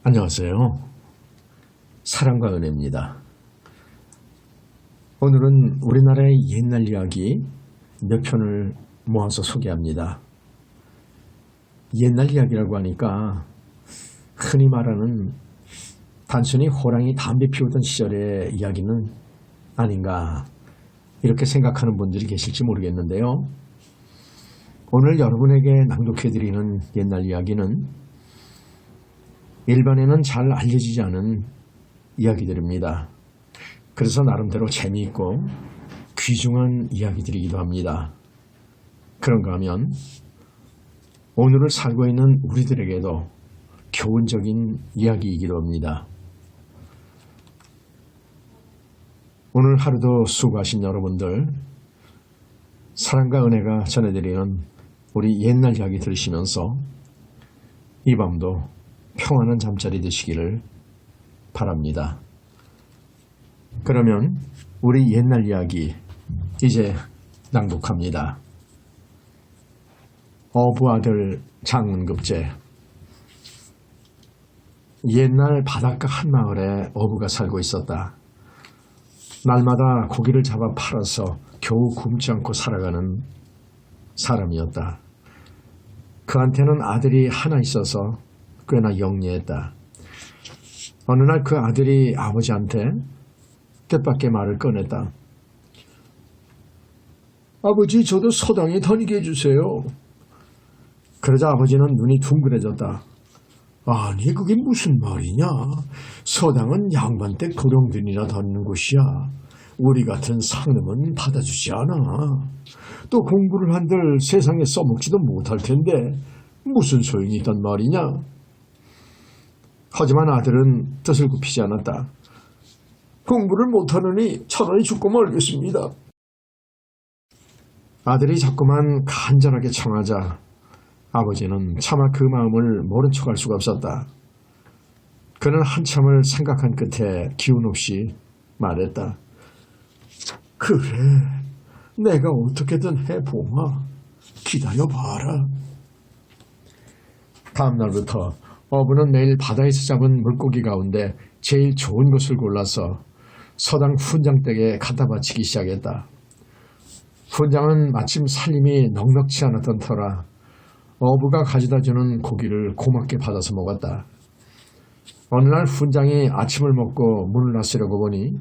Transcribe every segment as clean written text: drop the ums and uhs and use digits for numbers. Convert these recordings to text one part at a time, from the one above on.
안녕하세요. 사랑과 은혜입니다. 오늘은 우리나라의 옛날 이야기 몇 편을 모아서 소개합니다. 옛날 이야기라고 하니까 흔히 말하는 단순히 호랑이 담배 피우던 시절의 이야기는 아닌가 이렇게 생각하는 분들이 계실지 모르겠는데요. 오늘 여러분에게 낭독해드리는 옛날 이야기는 일반에는 잘 알려지지 않은 이야기들입니다. 그래서 나름대로 재미있고 귀중한 이야기들이기도 합니다. 그런가 하면 오늘을 살고 있는 우리들에게도 교훈적인 이야기이기도 합니다. 오늘 하루도 수고하신 여러분들, 사랑과 은혜가 전해드리는 우리 옛날 이야기 들으시면서 이 밤도 평안한 잠자리 되시기를 바랍니다. 그러면 우리 옛날 이야기 이제 낭독합니다. 어부아들 장문급제. 옛날 바닷가 한 마을에 어부가 살고 있었다. 날마다 고기를 잡아 팔아서 겨우 굶지 않고 살아가는 사람이었다. 그한테는 아들이 하나 있어서 꽤나 영리했다. 어느 날 그 아들이 아버지한테 뜻밖의 말을 꺼냈다. 아버지, 저도 서당에 다니게 해주세요. 그러자 아버지는 눈이 둥그레졌다. 아니, 그게 무슨 말이냐? 서당은 양반댁 도령들이나 다니는 곳이야. 우리 같은 상놈은 받아주지 않아. 또 공부를 한들 세상에 써먹지도 못할 텐데 무슨 소용이 있단 말이냐? 하지만 아들은 뜻을 굽히지 않았다. 공부를 못하느니 차라리 죽고 말겠습니다. 아들이 자꾸만 간절하게 청하자 아버지는 차마 그 마음을 모른 척할 수가 없었다. 그는 한참을 생각한 끝에 기운 없이 말했다. 그래, 내가 어떻게든 해보마. 기다려봐라. 다음 날부터 어부는 매일 바다에서 잡은 물고기 가운데 제일 좋은 것을 골라서 서당 훈장댁에 갖다 바치기 시작했다. 훈장은 마침 살림이 넉넉치 않았던 터라 어부가 가져다주는 고기를 고맙게 받아서 먹었다. 어느 날 훈장이 아침을 먹고 문을 나서려고 보니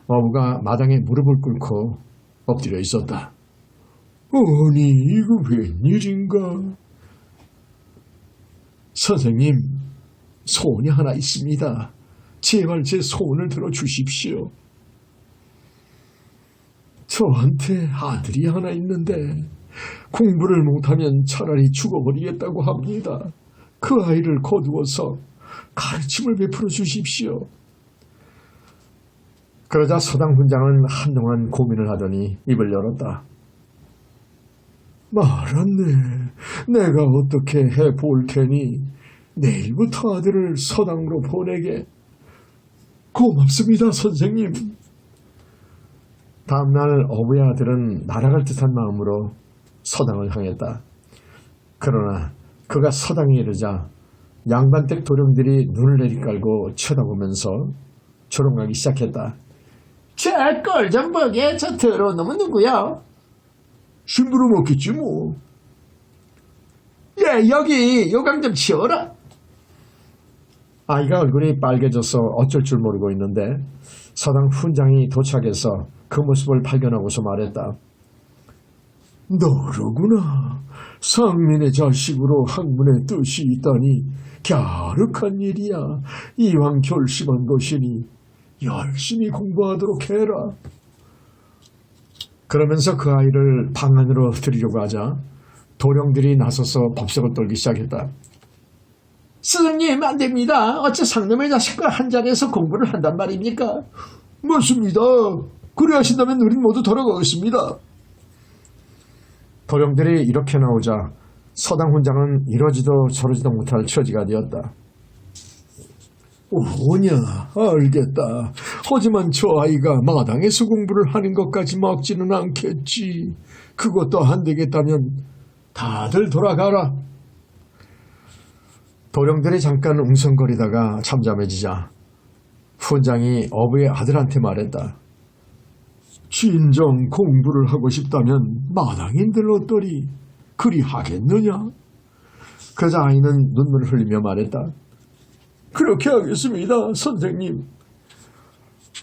어부가 마당에 무릎을 꿇고 엎드려 있었다. 아니, 이거 웬일인가? 선생님, 소원이 하나 있습니다. 제발 제 소원을 들어주십시오. 저한테 아들이 하나 있는데 공부를 못하면 차라리 죽어버리겠다고 합니다. 그 아이를 거두어서 가르침을 베풀어 주십시오. 그러자 서당 훈장은 한동안 고민을 하더니 입을 열었다. 말았네. 내가 어떻게 해볼 테니 내일부터 아들을 서당으로 보내게. 고맙습니다, 선생님. 다음날 어부의 아들은 날아갈 듯한 마음으로 서당을 향했다. 그러나 그가 서당에 이르자 양반댁 도령들이 눈을 내리깔고 쳐다보면서 조롱하기 시작했다. 저 꼴 좀 보게, 저 더러운 놈은 누구야? 심부름 없겠지 뭐. 예, 여기 요강 좀 치워라. 아이가 얼굴이 빨개져서 어쩔 줄 모르고 있는데 서당 훈장이 도착해서 그 모습을 발견하고서 말했다. 너로구나. 상민의 자식으로 학문의 뜻이 있다니 갸륵한 일이야. 이왕 결심한 것이니 열심히 공부하도록 해라. 그러면서 그 아이를 방 안으로 들이려고 하자 도령들이 나서서 법석을 떨기 시작했다. 스승님, 안 됩니다. 어째 상놈의 자식과 한 자리에서 공부를 한단 말입니까? 맞습니다. 그래 하신다면 우린 모두 돌아가겠습니다. 도령들이 이렇게 나오자 서당 훈장은 이러지도 저러지도 못할 처지가 되었다. 오냐, 알겠다. 하지만 저 아이가 마당에서 공부를 하는 것까지 막지는 않겠지. 그것도 안 되겠다면 다들 돌아가라. 도령들이 잠깐 웅성거리다가 잠잠해지자 훈장이 어부의 아들한테 말했다. 진정 공부를 하고 싶다면 마당인들 어떠리 그리 하겠느냐? 그러자 아이는 눈물을 흘리며 말했다. 그렇게 하겠습니다, 선생님.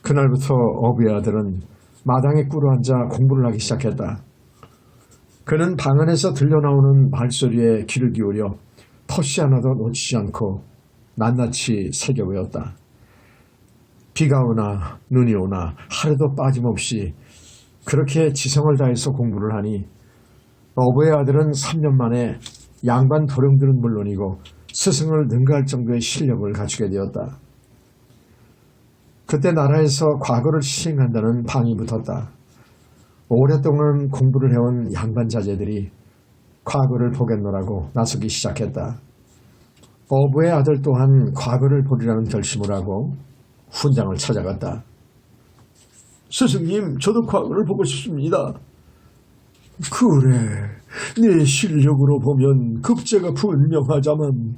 그날부터 어부의 아들은 마당에 꿇어앉아 공부를 하기 시작했다. 그는 방 안에서 들려나오는 말소리에 귀를 기울여 토시 하나도 놓치지 않고 낱낱이 새겨외웠다. 비가 오나 눈이 오나 하루도 빠짐없이 그렇게 지성을 다해서 공부를 하니 어부의 아들은 3년 만에 양반 도령들은 물론이고 스승을 능가할 정도의 실력을 갖추게 되었다. 그때 나라에서 과거를 시행한다는 방이 붙었다. 오랫동안 공부를 해온 양반 자제들이 과거를 보겠노라고 나서기 시작했다. 어부의 아들 또한 과거를 보리라는 결심을 하고 훈장을 찾아갔다. 스승님, 저도 과거를 보고 싶습니다. 그래, 내 실력으로 보면 급제가 분명하자만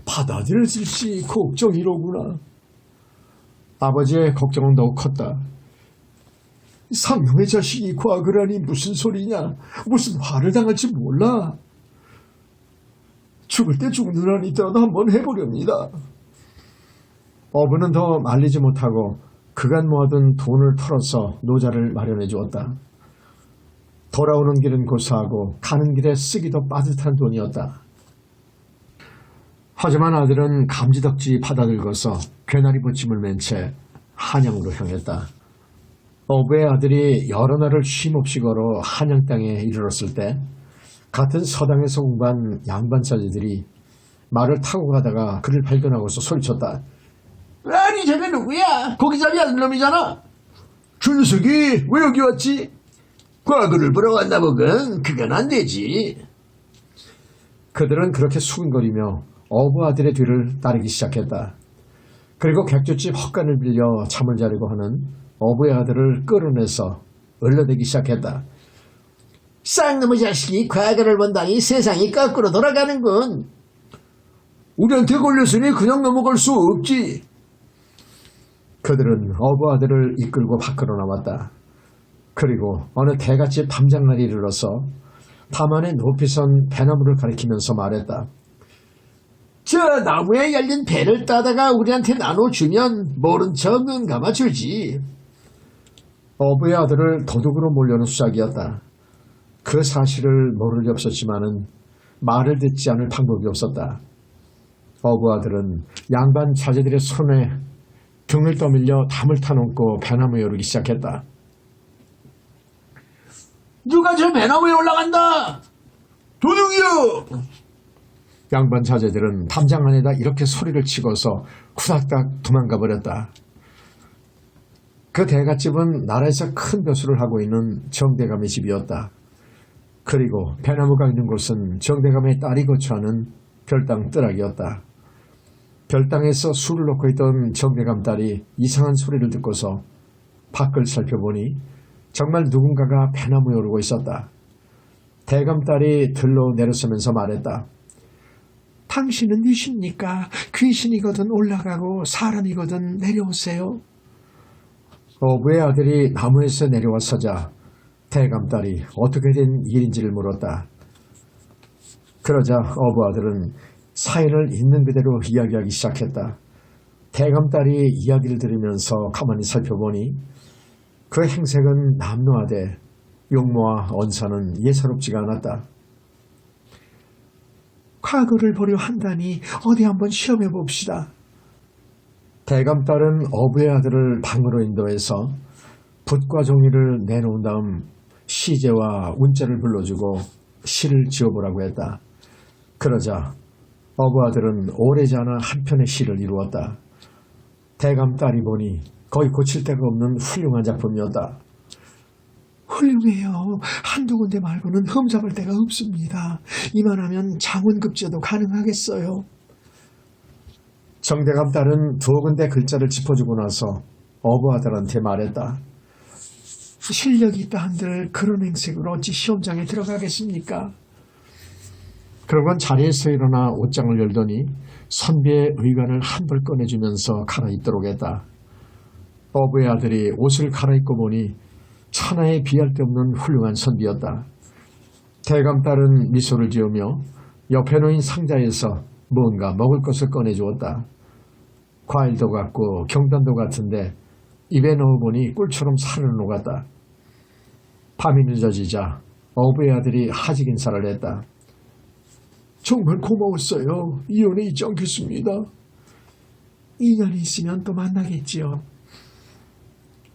받아들여질지 걱정이로구나. 아버지의 걱정은 더욱 컸다. 상놈의 자식이 과거라니 무슨 소리냐. 무슨 화를 당할지 몰라. 죽을 때 죽는 한이 있더라도 한번 해보렵니다. 어부는 더 말리지 못하고 그간 모아둔 돈을 털어서 노자를 마련해 주었다. 돌아오는 길은 고사하고 가는 길에 쓰기도 빠듯한 돈이었다. 하지만 아들은 감지덕지 받아들고서 괴나리 보침을 맨 채 한양으로 향했다. 어부의 아들이 여러 날을 쉼없이 걸어 한양 땅에 이르렀을 때 같은 서당에서 공부한 양반 자제들이 말을 타고 가다가 그를 발견하고서 소리쳤다. 아니 저게 누구야? 고기잡이 아는 놈이잖아. 준석이 왜 여기 왔지? 과거를 보러 왔나 보건. 그건 안 되지. 그들은 그렇게 수근거리며 어부 아들의 뒤를 따르기 시작했다. 그리고 객주집 헛간을 빌려 잠을 자려고 하는 어부의 아들을 끌어내서 얼려대기 시작했다. 쌍놈의 자식이 과거를 본다니 세상이 거꾸로 돌아가는군. 우리한테 걸렸으니 그냥 넘어갈 수 없지. 그들은 어부 아들을 이끌고 밖으로 나왔다. 그리고 어느 대갓집 담장날이 이르러서 밤안에 높이선 배나무를 가리키면서 말했다. 저 나무에 열린 배를 따다가 우리한테 나눠주면 모른 척 눈 감아주지. 어부의 아들을 도둑으로 몰려는 수작이었다. 그 사실을 모를 리 없었지만은 말을 듣지 않을 방법이 없었다. 어부 아들은 양반 자제들의 손에 등을 떠밀려 담을 타놓고 배나무에 오르기 시작했다. 누가 저 배나무에 올라간다! 도둑이요! 양반 자제들은 담장 안에다 이렇게 소리를 치고서 후닥닥 도망가 버렸다. 그 대갓집은 나라에서 큰 벼슬을 하고 있는 정대감의 집이었다. 그리고 배나무가 있는 곳은 정대감의 딸이 거처하는 별당 뜰락이었다. 별당에서 술을 놓고 있던 정대감 딸이 이상한 소리를 듣고서 밖을 살펴보니 정말 누군가가 배나무에 오르고 있었다. 대감 딸이 들로 내려서면서 말했다. 당신은 누십니까? 귀신이거든 올라가고 사람이거든 내려오세요. 어부의 아들이 나무에서 내려와 서자 대감 딸이 어떻게 된 일인지를 물었다. 그러자 어부 아들은 사연을 있는 그대로 이야기하기 시작했다. 대감 딸이 이야기를 들으면서 가만히 살펴보니 그 행색은 남루하되 용모와 언사는 예사롭지가 않았다. 과거를 보려 한다니 어디 한번 시험해 봅시다. 대감 딸은 어부의 아들을 방으로 인도해서 붓과 종이를 내놓은 다음 시제와 운자를 불러주고 시를 지어보라고 했다. 그러자 어부 아들은 오래지 않아 한 편의 시를 이루었다. 대감 딸이 보니 거의 고칠 데가 없는 훌륭한 작품이었다. 훌륭해요. 한두 군데 말고는 흠잡을 데가 없습니다. 이만하면 장원급제도 가능하겠어요. 정대감 딸은 두 군데 글자를 짚어주고 나서 어부 아들한테 말했다. 실력이 있다 한들 그런 행색으로 어찌 시험장에 들어가겠습니까? 그러곤 자리에서 일어나 옷장을 열더니 선비의 의관을 한벌 꺼내주면서 갈아입도록 했다. 어부의 아들이 옷을 갈아입고 보니 천하에 비할 데 없는 훌륭한 선비였다. 대감딸은 미소를 지으며 옆에 놓인 상자에서 뭔가 먹을 것을 꺼내주었다. 과일도 같고 경단도 같은데 입에 넣어보니 꿀처럼 살을 녹았다. 밤이 늦어지자 어부의 아들이 하직 인사를 했다. 정말 고마웠어요. 이혼에 잊지 않겠습니다. 인연이 있으면 또 만나겠지요.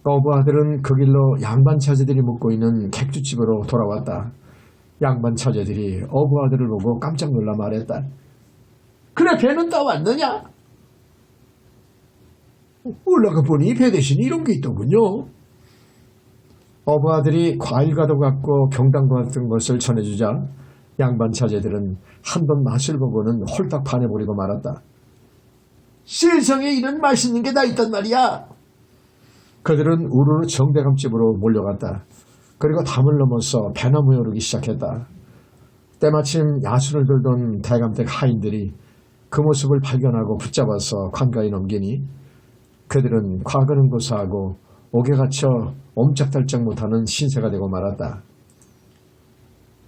어부 아들은 그 길로 양반 처제들이 묵고 있는 객주집으로 돌아왔다. 양반 처제들이 어부 아들을 보고 깜짝 놀라 말했다. 그래 배는 따왔느냐? 올라가 보니 배 대신 이런 게 있더군요. 어부 아들이 과일과도 같고 경단과 같은 것을 전해주자 양반 처제들은 한 번 맛을 보고는 홀딱 반해버리고 말았다. 세상에 이런 맛있는 게 다 있단 말이야. 그들은 우르르 정대감집으로 몰려갔다. 그리고 담을 넘어서 배나무에 오르기 시작했다. 때마침 야수를 들던 대감댁 하인들이 그 모습을 발견하고 붙잡아서 관가에 넘기니 그들은 과거는 고사하고 옥에 갇혀 옴짝달짝 못하는 신세가 되고 말았다.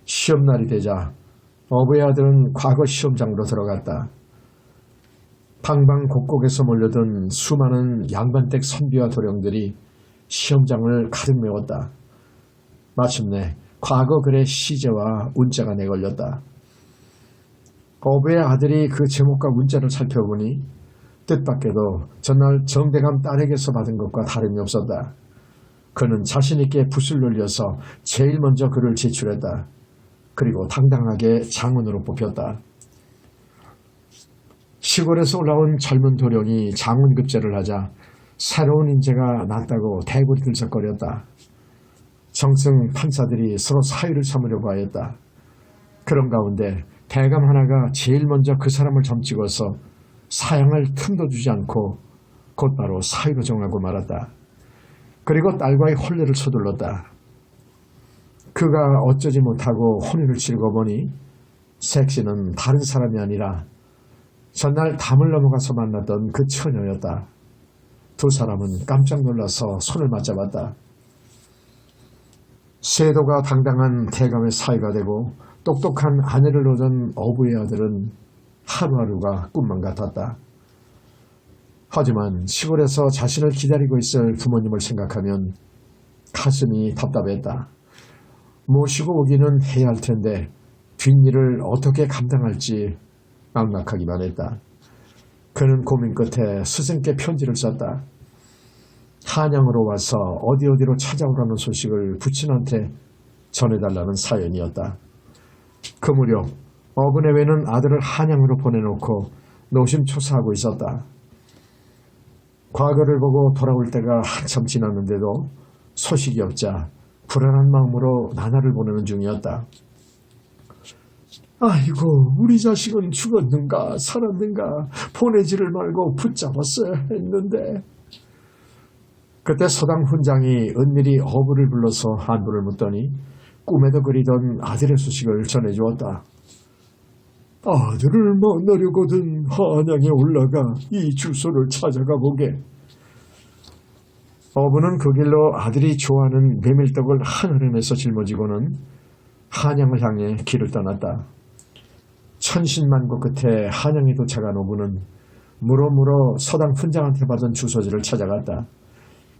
시험날이 되자 어부의 아들은 과거 시험장으로 들어갔다. 방방곡곡에서 몰려든 수많은 양반댁 선비와 도령들이 시험장을 가득 메웠다. 마침내 과거 글의 시제와 운자가 내걸렸다. 어부의 아들이 그 제목과 운자를 살펴보니 뜻밖에도 전날 정대감 딸에게서 받은 것과 다름이 없었다. 그는 자신있게 붓을 늘려서 제일 먼저 글을 제출했다. 그리고 당당하게 장원으로 뽑혔다. 시골에서 올라온 젊은 도령이 장원급제를 하자 새로운 인재가 났다고 대골이 들썩거렸다. 정승 판사들이 서로 사위를 삼으려고 하였다. 그런 가운데 대감 하나가 제일 먼저 그 사람을 점찍어서 사양할 틈도 주지 않고 곧바로 사위로 정하고 말았다. 그리고 딸과의 혼례를 서둘렀다. 그가 어쩌지 못하고 혼인을 치르고 보니 색시는 다른 사람이 아니라 전날 담을 넘어가서 만났던 그 처녀였다. 두 사람은 깜짝 놀라서 손을 맞잡았다. 세도가 당당한 대감의 사위가 되고 똑똑한 아내를 얻은 어부의 아들은 하루하루가 꿈만 같았다. 하지만 시골에서 자신을 기다리고 있을 부모님을 생각하면 가슴이 답답했다. 모시고 오기는 해야 할 텐데 뒷일을 어떻게 감당할지 막막하기만 했다. 그는 고민 끝에 스승께 편지를 썼다. 한양으로 와서 어디어디로 찾아오라는 소식을 부친한테 전해달라는 사연이었다. 그 무렵 어부내외는 아들을 한양으로 보내놓고 노심초사하고 있었다. 과거를 보고 돌아올 때가 한참 지났는데도 소식이 없자 불안한 마음으로 나날을 보내는 중이었다. 아이고, 우리 자식은 죽었는가 살았는가 보내지를 말고 붙잡았어야 했는데. 그때 서당 훈장이 은밀히 어부를 불러서 안부를 묻더니 꿈에도 그리던 아들의 소식을 전해주었다. 아들을 만나려거든 한양에 올라가 이 주소를 찾아가 보게. 어부는 그 길로 아들이 좋아하는 메밀떡을 한 흐름에서 짊어지고는 한양을 향해 길을 떠났다. 천신만고 끝에 한양에 도착한 어부는 물어물어 서당 훈장한테 받은 주소지를 찾아갔다.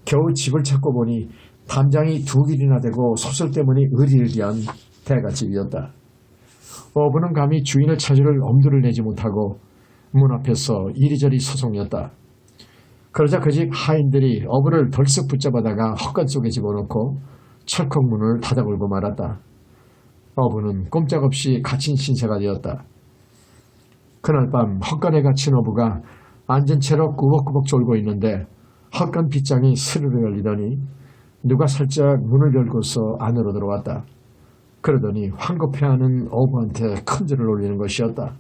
겨우 집을 찾고 보니 담장이 두 길이나 되고 소설 때문에 으리으리한 대갓집이었다. 어부는 감히 주인을 찾을 엄두를 내지 못하고 문 앞에서 이리저리 서성였다. 그러자 그 집 하인들이 어부를 덜썩 붙잡아다가 헛간 속에 집어넣고 철컥 문을 닫아걸고 말았다. 어부는 꼼짝없이 갇힌 신세가 되었다. 그날 밤 헛간에 갇힌 어부가 앉은 채로 꾸벅꾸벅 졸고 있는데 헛간 빗장이 스르르 열리더니 누가 살짝 문을 열고서 안으로 들어왔다. 그러더니 황급해하는 어부한테 큰절을 올리는 것이었다.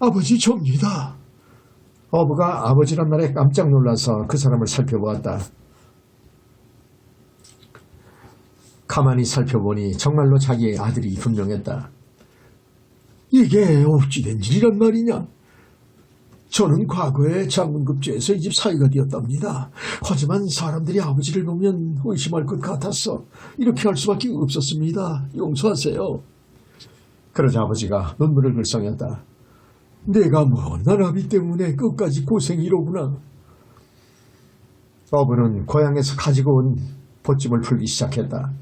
아버지 접니다. 어부가 아버지란 말에 깜짝 놀라서 그 사람을 살펴보았다. 가만히 살펴보니 정말로 자기의 아들이 분명했다. 이게 어찌된 일이란 말이냐? 저는 과거에 장문급제에서 이 집 사위가 되었답니다. 하지만 사람들이 아버지를 보면 의심할 것 같아서 이렇게 할 수밖에 없었습니다. 용서하세요. 그러자 아버지가 눈물을 글썽였다. 내가 못난 아비 때문에 끝까지 고생이로구나. 어부는 고향에서 가지고 온 보찜을 풀기 시작했다.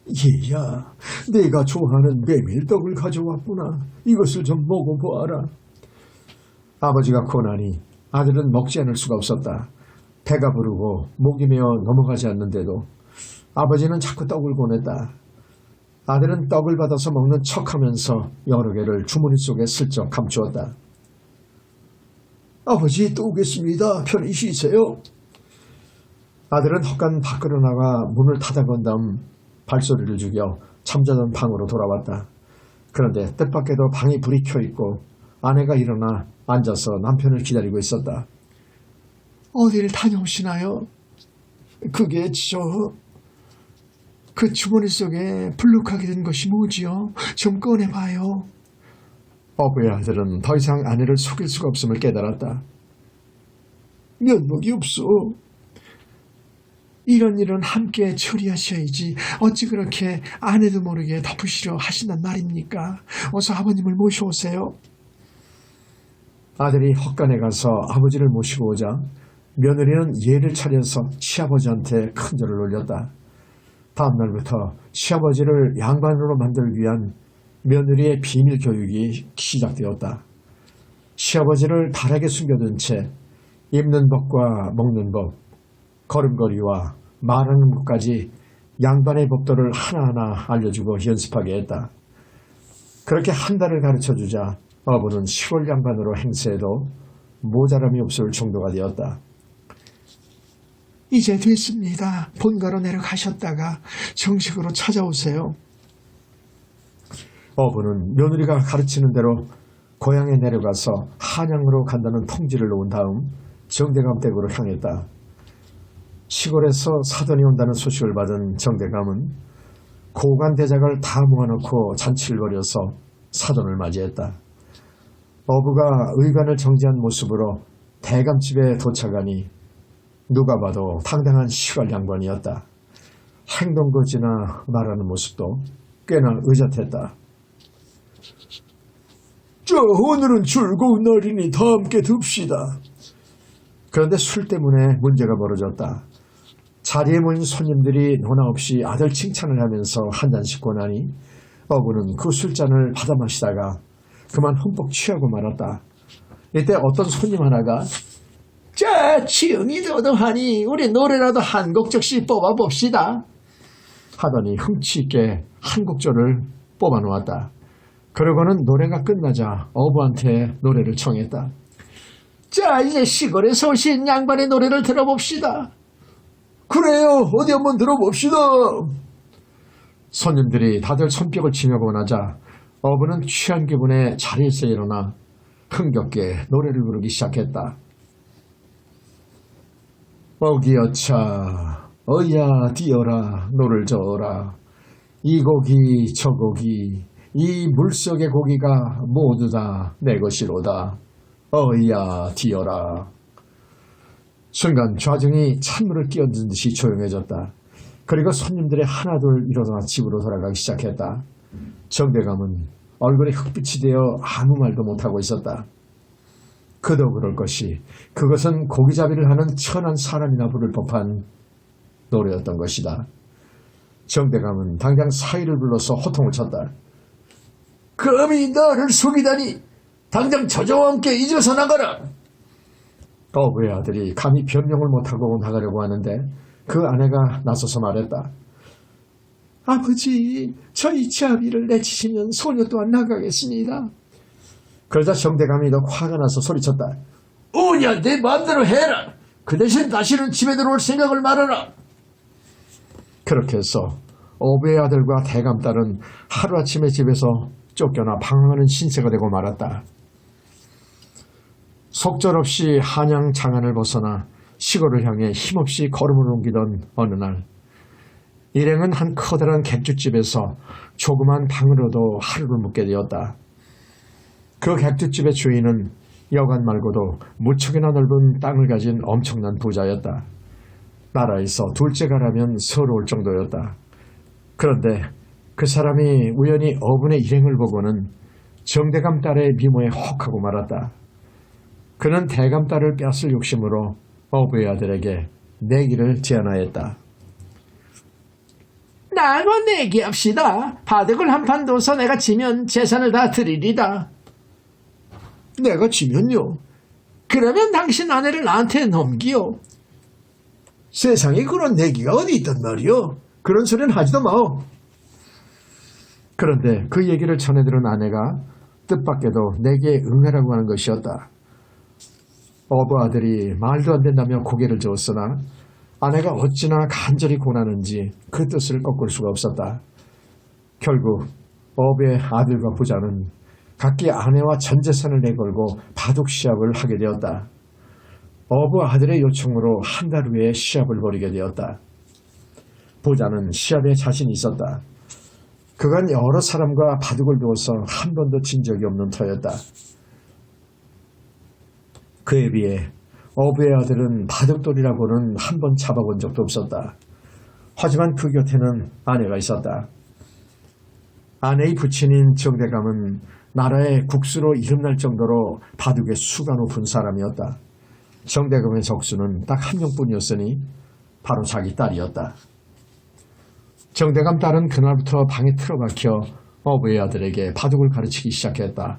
얘야, 내가 좋아하는 메밀떡을 가져왔구나. 이것을 좀 먹어보아라. 아버지가 고나니 아들은 먹지 않을 수가 없었다. 배가 부르고 목이 메어 넘어가지 않는데도 아버지는 자꾸 떡을 보냈다. 아들은 떡을 받아서 먹는 척하면서 여러 개를 주머니 속에 슬쩍 감추었다. 아버지 또 오겠습니다. 편히 쉬세요. 아들은 헛간 밖으로 나가 문을 닫아건 다음 발소리를 죽여 잠자던 방으로 돌아왔다. 그런데 뜻밖에도 방에 불이 켜있고 아내가 일어나 앉아서 남편을 기다리고 있었다. 어딜 다녀오시나요? 그게 그 주머니 속에 불룩하게 된 것이 뭐지요? 좀 꺼내봐요. 어부의 아들은 더 이상 아내를 속일 수가 없음을 깨달았다. 면목이 없어. 이런 일은 함께 처리하셔야지 어찌 그렇게 아내도 모르게 덮으시려 하신단 말입니까? 어서 아버님을 모셔오세요. 아들이 헛간에 가서 아버지를 모시고 오자 며느리는 예를 차려서 시아버지한테 큰절을 올렸다. 다음 날부터 시아버지를 양반으로 만들기 위한 며느리의 비밀 교육이 시작되었다. 시아버지를 바닥에 숨겨둔 채 입는 법과 먹는 법, 걸음걸이와 말하는 것까지 양반의 법도를 하나하나 알려주고 연습하게 했다. 그렇게 한 달을 가르쳐주자 어부는 시골 양반으로 행세해도 모자람이 없을 정도가 되었다. 이제 됐습니다. 본가로 내려가셨다가 정식으로 찾아오세요. 어부는 며느리가 가르치는 대로 고향에 내려가서 한양으로 간다는 통지를 놓은 다음 정대감 댁으로 향했다. 시골에서 사돈이 온다는 소식을 받은 정대감은 고관 대작을 다 모아놓고 잔치를 벌여서 사돈을 맞이했다. 어부가 의관을 정지한 모습으로 대감집에 도착하니 누가 봐도 당당한 시골 양반이었다. 행동거지나 말하는 모습도 꽤나 의젓했다. 오늘은 즐거운 날이니 다 함께 듭시다. 그런데 술 때문에 문제가 벌어졌다. 자리에 모인 손님들이 논아 없이 아들 칭찬을 하면서 한 잔씩 권하니 어부는 그 술잔을 받아 마시다가 그만 흠뻑 취하고 말았다. 이때 어떤 손님 하나가 자, 치음이 도도하니 우리 노래라도 한 곡적씩 뽑아봅시다 하더니 흥치 있게 한 곡절을 뽑아놓았다. 그러고는 노래가 끝나자 어부한테 노래를 청했다. 자, 이제 시골에서 오신 양반의 노래를 들어봅시다. 그래요, 어디 한번 들어봅시다. 손님들이 다들 손뼉을 치며 권하자 어부는 취한 기분에 자리에서 일어나 흥겹게 노래를 부르기 시작했다. 어기여차 어야 디어라 노를 저어라 이 고기 저 고기 이 물속의 고기가 모두 다 내 것이로다 어야 디어라. 순간 좌정이 찬물을 끼얹은 듯이 조용해졌다. 그리고 손님들의 하나둘 일어나 집으로 돌아가기 시작했다. 정대감은 얼굴에 흑빛이 되어 아무 말도 못하고 있었다. 그도 그럴 것이 그것은 고기잡이를 하는 천한 사람이나 부를 법한 노래였던 것이다. 정대감은 당장 사위를 불러서 호통을 쳤다. 감히 나를 속이다니 당장 저자와 함께 이 집에서 나가라. 어부의 아들이 감히 변명을 못하고 나가려고 하는데 그 아내가 나서서 말했다. 아버지, 저희 자비를 내치시면 소녀 또한 나가겠습니다. 그러자 정대감이 더 화가 나서 소리쳤다. 오냐, 내 마음대로 해라. 그 대신 다시는 집에 들어올 생각을 말아라. 그렇게 해서 어부의 아들과 대감딸은 하루아침에 집에서 쫓겨나 방황하는 신세가 되고 말았다. 속절없이 한양 장안을 벗어나 시골을 향해 힘없이 걸음을 옮기던 어느 날 일행은 한 커다란 객주집에서 조그만 방으로도 하루를 묵게 되었다. 그 객두집의 주인은 여관 말고도 무척이나 넓은 땅을 가진 엄청난 부자였다. 나라에서 둘째가라면 서러울 정도였다. 그런데 그 사람이 우연히 어분의 일행을 보고는 정대감 딸의 미모에 혹하고 말았다. 그는 대감 딸을 뺏을 욕심으로 어부의 아들에게 내기를 제안하였다. 나하고 내기합시다. 바둑을 한 판 둬서 내가 지면 재산을 다 드리리다. 내가 지면요? 그러면 당신 아내를 나한테 넘기요. 세상에 그런 내기가 어디 있단 말이오. 그런 소리는 하지도 마오. 그런데 그 얘기를 전해들은 아내가 뜻밖에도 내기에 응하라고 하는 것이었다. 어부 아들이 말도 안 된다며 고개를 저었으나 아내가 어찌나 간절히 권하는지 그 뜻을 꺾을 수가 없었다. 결국 어부의 아들과 부자는 각기 아내와 전 재산을 내걸고 바둑 시합을 하게 되었다. 어부 아들의 요청으로 한 달 후에 시합을 벌이게 되었다. 부자는 시합에 자신이 있었다. 그간 여러 사람과 바둑을 두어서 한 번도 진 적이 없는 터였다. 그에 비해 어부의 아들은 바둑돌이라고는 한 번 잡아본 적도 없었다. 하지만 그 곁에는 아내가 있었다. 아내의 부친인 정대감은 나라의 국수로 이름날 정도로 바둑의 수가 높은 사람이었다. 정대감의 적수는 딱 한 명뿐이었으니 바로 자기 딸이었다. 정대감 딸은 그날부터 방에 틀어박혀 어부의 아들에게 바둑을 가르치기 시작했다.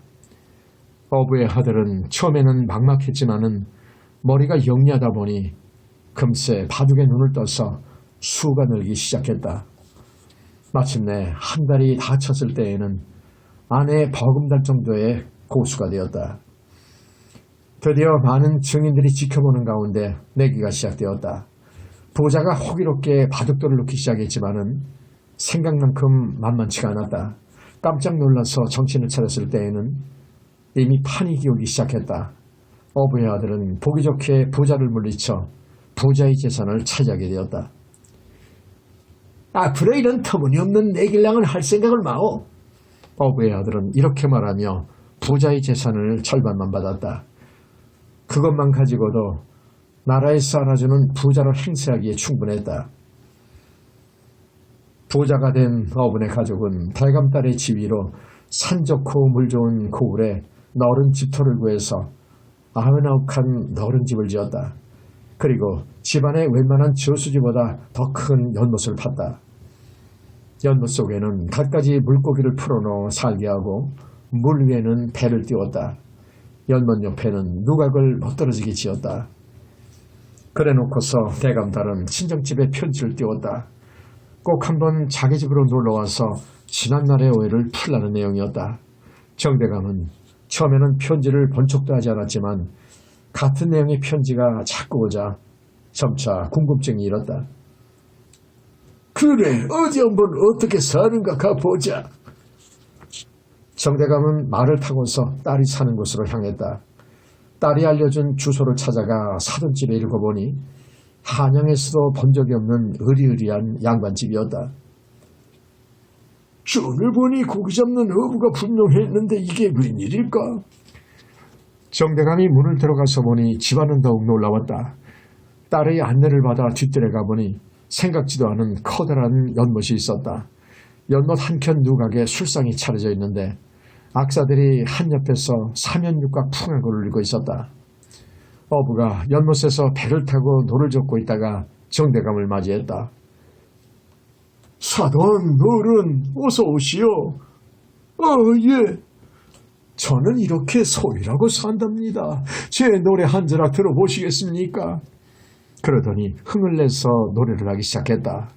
어부의 아들은 처음에는 막막했지만은 머리가 영리하다 보니 금세 바둑에 눈을 떠서 수가 늘기 시작했다. 마침내 한 달이 다 쳤을 때에는 아내의 버금달 정도의 고수가 되었다. 드디어 많은 증인들이 지켜보는 가운데 내기가 시작되었다. 부자가 호기롭게 바둑돌을 놓기 시작했지만은 생각만큼 만만치가 않았다. 깜짝 놀라서 정신을 차렸을 때에는 이미 판이 기울기 시작했다. 어부의 아들은 보기 좋게 부자를 물리쳐 부자의 재산을 차지하게 되었다. 앞으로 이런 터무니없는 내길랑을 할 생각을 마오. 어부의 아들은 이렇게 말하며 부자의 재산을 절반만 받았다. 그것만 가지고도 나라에서 알아주는 부자로 행세하기에 충분했다. 부자가 된 어분의 가족은 대감딸의 지위로 산 좋고 물 좋은 고을에 너른 집터를 구해서 99칸 너른 집을 지었다. 그리고 집안의 웬만한 저수지보다 더 큰 연못을 팠다. 연못 속에는 갖가지 물고기를 풀어넣어 살게 하고 물 위에는 배를 띄웠다. 연못 옆에는 누각을 멋들어지게 지었다. 그래놓고서 대감딸은 친정집에 편지를 띄웠다. 꼭 한번 자기 집으로 놀러와서 지난날의 오해를 풀라는 내용이었다. 정대감은 처음에는 편지를 본 척도 하지 않았지만 같은 내용의 편지가 자꾸 오자 점차 궁금증이 일었다. 그래, 어디 한번 어떻게 사는가 가보자. 정대감은 말을 타고서 딸이 사는 곳으로 향했다. 딸이 알려준 주소를 찾아가 사돈 집에 읽어보니 한양에서도 본 적이 없는 으리으리한 양반집이었다. 전을 보니 고기 잡는 어부가 분명했는데 이게 웬일일까? 정대감이 문을 들어가서 보니 집안은 더욱 놀라웠다. 딸의 안내를 받아 뒤뜰에 가보니 생각지도 않은 커다란 연못이 있었다. 연못 한켠 누각에 술상이 차려져 있는데 악사들이 한 옆에서 사면육각 풍악을 울리고 있었다. 어부가 연못에서 배를 타고 노를 젓고 있다가 정대감을 맞이했다. 사돈, 어른, 어서 오시오. 예. 저는 이렇게 소일하고 산답니다. 제 노래 한 자락 들어보시겠습니까? 그러더니 흥을 내서 노래를 하기 시작했다.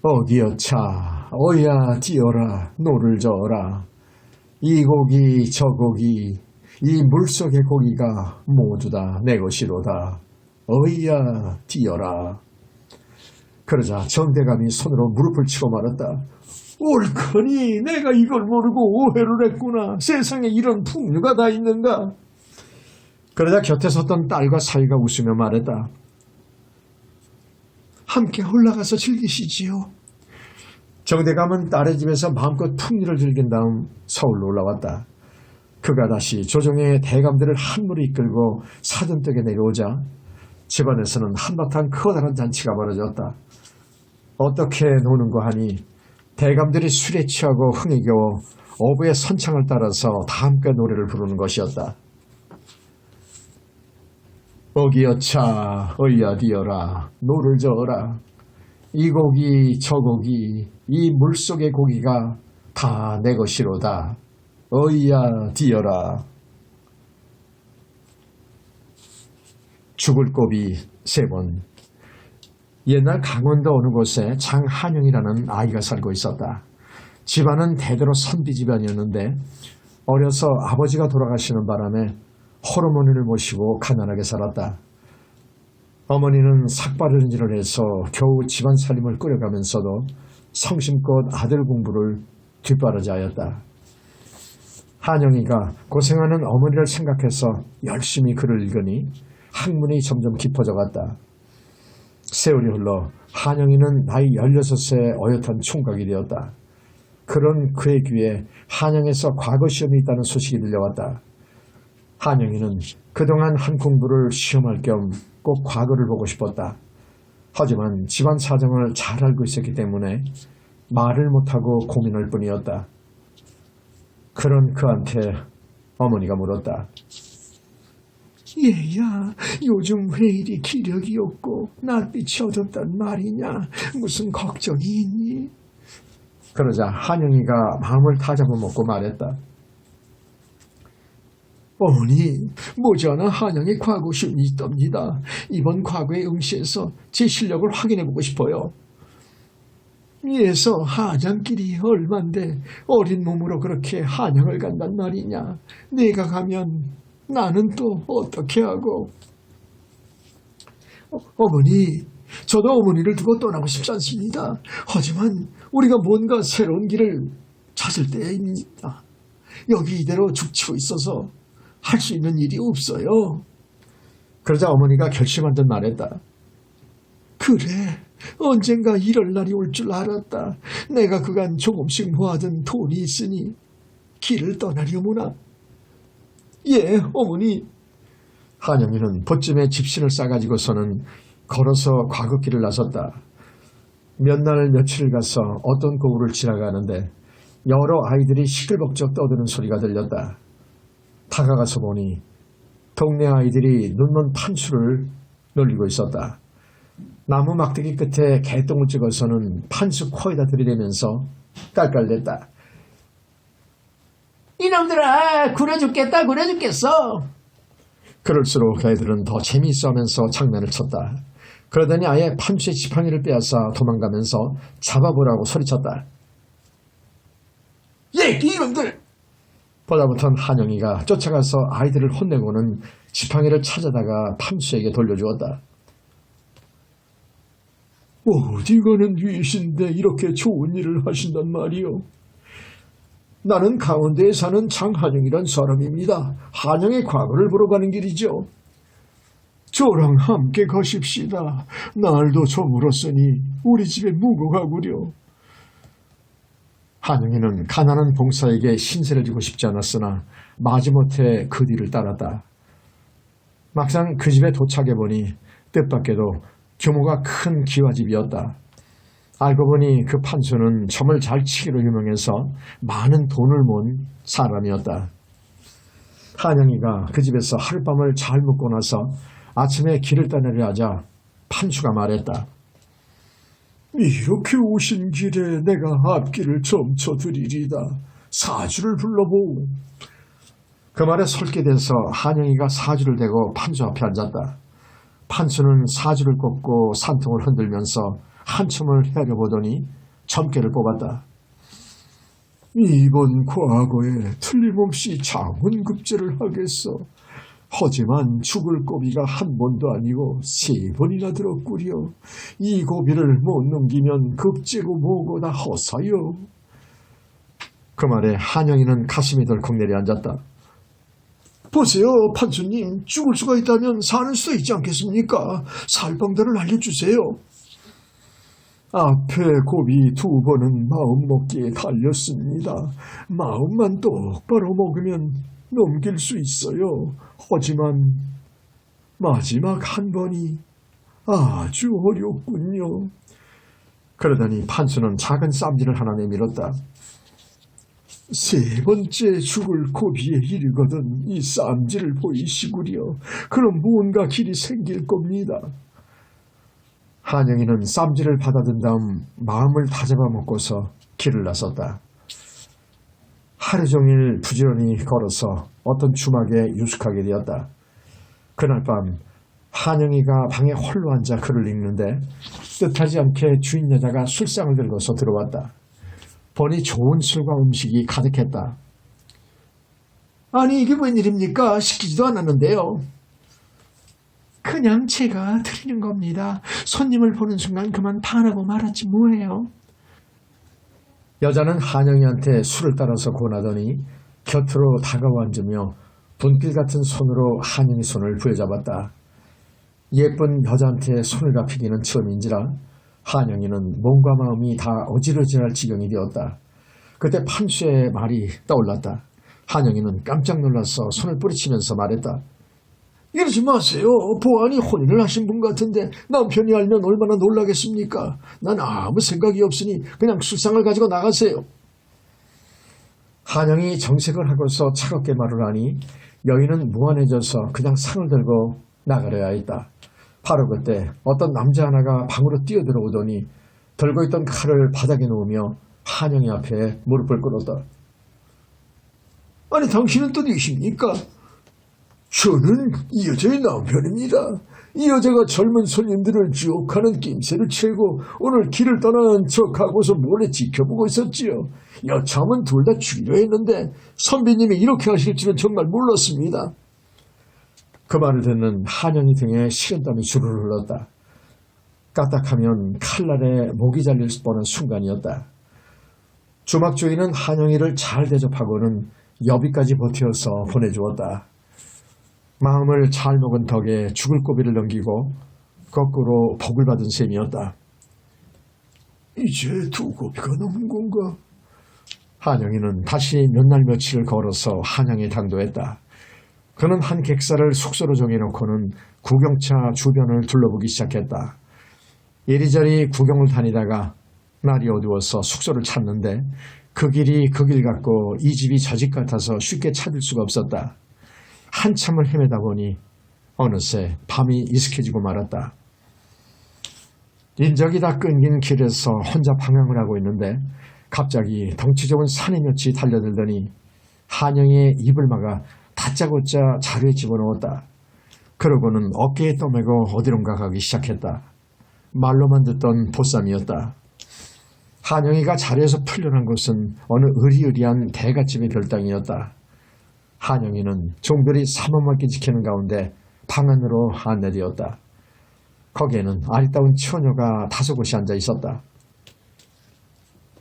어기여차, 어야 뛰어라, 노를 저어라. 이 고기, 저 고기, 이 물속의 고기가 모두 다 내 것이로다. 어이야 뛰어라. 그러자 정대감이 손으로 무릎을 치고 말았다. 옳거니 내가 이걸 모르고 오해를 했구나. 세상에 이런 풍류가 다 있는가. 그러자 곁에 섰던 딸과 사위가 웃으며 말했다. 함께 올라가서 즐기시지요. 정대감은 딸의 집에서 마음껏 풍류를 즐긴 다음 서울로 올라왔다. 그가 다시 조정의 대감들을 한무리 이끌고 사돈댁에 내려오자 집안에서는 한바탕 커다란 잔치가 벌어졌다. 어떻게 노는고 하니 대감들이 술에 취하고 흥에 겨워 어부의 선창을 따라서 다 함께 노래를 부르는 것이었다. 어기여차 어이야디여라 노를 저어라 이 고기 저 고기 이 물속의 고기가 다 내 것이로다 어이야디여라. 죽을 고비 3번. 옛날 강원도 어느 곳에 장한영이라는 아이가 살고 있었다. 집안은 대대로 선비 집안이었는데 어려서 아버지가 돌아가시는 바람에 홀어머니를 모시고 가난하게 살았다. 어머니는 삭바르질을 해서 겨우 집안 살림을 꾸려가면서도 성심껏 아들 공부를 뒷바라지하였다. 한영이가 고생하는 어머니를 생각해서 열심히 글을 읽으니 학문이 점점 깊어져 갔다. 세월이 흘러 한영이는 나이 16세에 어엿한 총각이 되었다. 그런 그의 귀에 한영에서 과거 시험이 있다는 소식이 들려왔다. 한영이는 그동안 한 공부를 시험할 겸 꼭 과거를 보고 싶었다. 하지만 집안 사정을 잘 알고 있었기 때문에 말을 못하고 고민할 뿐이었다. 그런 그한테 어머니가 물었다. 얘야, 요즘 왜 이리 기력이 없고 낯빛이 어둡단 말이냐? 무슨 걱정이 있니? 그러자 한영이가 마음을 다잡아먹고 말했다. 어머니, 모자나 한영의 과거 시험이 있답니다. 이번 과거에 응시해서 제 실력을 확인해보고 싶어요. 이에서 한양길이 얼만데 어린 몸으로 그렇게 한양을 간단 말이냐. 내가 가면 나는 또 어떻게 하고. 어머니, 저도 어머니를 두고 떠나고 싶지 않습니다. 하지만 우리가 뭔가 새로운 길을 찾을 때입니다. 여기 이대로 죽치고 있어서 할 수 있는 일이 없어요. 그러자 어머니가 결심한 듯 말했다. 그래, 언젠가 이럴 날이 올 줄 알았다. 내가 그간 조금씩 모아둔 돈이 있으니 길을 떠나려무나. 예, 어머니. 한영이는 보쯤에 집신을 싸가지고서는 걸어서 과거길을 나섰다. 몇 날 며칠 가서 어떤 고을을 지나가는데 여러 아이들이 시끌벅적 떠드는 소리가 들렸다. 다가가서 보니 동네 아이들이 눈먼 판수를 놀리고 있었다. 나무 막대기 끝에 개똥을 찍어서는 판수 코에다 들이대면서 깔깔댔다. 이놈들아, 구려 죽겠다, 구려 죽겠어. 그럴수록 애들은 더 재미있어 하면서 장난을 쳤다. 그러더니 아예 판수의 지팡이를 빼앗아 도망가면서 잡아보라고 소리쳤다. 예, 이놈들! 보다부턴 한영이가 쫓아가서 아이들을 혼내고는 지팡이를 찾아다가 판수에게 돌려주었다. 어디 가는 위신데 이렇게 좋은 일을 하신단 말이오. 나는 강원도에 사는 장한영이란 사람입니다. 한영의 과거를 보러 가는 길이죠. 저랑 함께 가십시다. 날도 저물었으니 우리 집에 묵어 가구려. 한영이는 가난한 봉사에게 신세를 지고 싶지 않았으나 마지못해 그 뒤를 따랐다. 막상 그 집에 도착해보니 뜻밖에도 규모가 큰 기와집이었다. 알고 보니 그 판수는 점을 잘 치기로 유명해서 많은 돈을 모은 사람이었다. 한영이가 그 집에서 하룻밤을 잘 묵고 나서 아침에 길을 떠나려 하자 판수가 말했다. 이렇게 오신 길에 내가 앞길을 점쳐드리리다. 사주를 불러보오. 그 말에 솔깃해서 한영이가 사주를 대고 판수 앞에 앉았다. 판수는 사주를 꼽고 산통을 흔들면서 한참을 헤아려보더니 점괘를 뽑았다. 이번 과거에 틀림없이 장훈급제를 하겠어. 하지만 죽을 고비가 한 번도 아니고 3번이나 들었구려. 이 고비를 못 넘기면 급제고 뭐고 다 허사요. 그 말에 한영이는 가슴이 덜컥 내려앉았다. 보세요, 판수님. 죽을 수가 있다면 사는 수도 있지 않겠습니까? 살 방도를 알려주세요. 앞에 고비 2번은 마음 먹기에 달렸습니다. 마음만 똑바로 먹으면 넘길 수 있어요. 하지만 마지막 한 번이 아주 어렵군요. 그러더니 판수는 작은 쌈지를 하나 내밀었다. 3번째 죽을 고비에 이르거든 이 쌈지를 보이시구려. 그럼 무언가 길이 생길 겁니다. 한영이는 쌈지를 받아든 다음 마음을 다잡아 먹고서 길을 나섰다. 하루 종일 부지런히 걸어서 어떤 주막에 유숙하게 되었다. 그날 밤 한영이가 방에 홀로 앉아 글을 읽는데 뜻하지 않게 주인 여자가 술상을 들고서 들어왔다. 보니 좋은 술과 음식이 가득했다. 아니 이게 웬일입니까? 시키지도 않았는데요. 그냥 제가 드리는 겁니다. 손님을 보는 순간 그만 반하고 말았지 뭐예요. 여자는 한영이한테 술을 따라서 권하더니 곁으로 다가와 앉으며 분필 같은 손으로 한영이 손을 부여잡았다. 예쁜 여자한테 손을 잡히기는 처음인지라 한영이는 몸과 마음이 다 어지러지할 지경이 되었다. 그때 판수의 말이 떠올랐다. 한영이는 깜짝 놀라서 손을 뿌리치면서 말했다. 이러지 마세요. 보안이 혼인을 하신 분 같은데 남편이 알면 얼마나 놀라겠습니까? 난 아무 생각이 없으니 그냥 술상을 가지고 나가세요. 한영이 정색을 하고서 차갑게 말을 하니 여인은 무안해져서 그냥 상을 들고 나가려야 했다. 바로 그때 어떤 남자 하나가 방으로 뛰어들어오더니 들고 있던 칼을 바닥에 놓으며 한영이 앞에 무릎을 꿇었다. 아니 당신은 또 누구십니까? 저는 이 여자의 남편입니다. 이 여자가 젊은 손님들을 유혹하는 낌새를 채고 오늘 길을 떠나는 척하고서 몰래 지켜보고 있었지요. 여참은 둘 다 죽이려 했는데 선비님이 이렇게 하실 줄은 정말 몰랐습니다. 그 말을 듣는 한영이 등에 식은땀이 주르르 흘렀다. 까딱하면 칼날에 목이 잘릴 뻔한 순간이었다. 주막 주인은 한영이를 잘 대접하고는 여비까지 버텨서 보내주었다. 마음을 잘 먹은 덕에 죽을 고비를 넘기고 거꾸로 복을 받은 셈이었다. 이제 2고비가 넘은 건가? 한영이는 다시 몇 날 며칠을 걸어서 한양에 당도했다. 그는 한 객사를 숙소로 정해놓고는 구경차 주변을 둘러보기 시작했다. 이리저리 구경을 다니다가 날이 어두워서 숙소를 찾는데 그 길이 그 길 같고 이 집이 저 집 같아서 쉽게 찾을 수가 없었다. 한참을 헤매다 보니 어느새 밤이 이슥해지고 말았다. 인적이 다 끊긴 길에서 혼자 방황을 하고 있는데 갑자기 덩치 좋은 산이볕이 달려들더니 한영이의 입을 막아 다짜고짜 자루에 집어넣었다. 그러고는 어깨에 떠매고 어디론가 가기 시작했다. 말로만 듣던 보쌈이었다. 한영이가 자리에서 풀려난 곳은 어느 으리으리한 대갓집의 별당이었다. 한영이는 종들이 사망맞게 지키는 가운데 방 안으로 안내되었다. 거기에는 아리따운 처녀가 5곳이 앉아 있었다.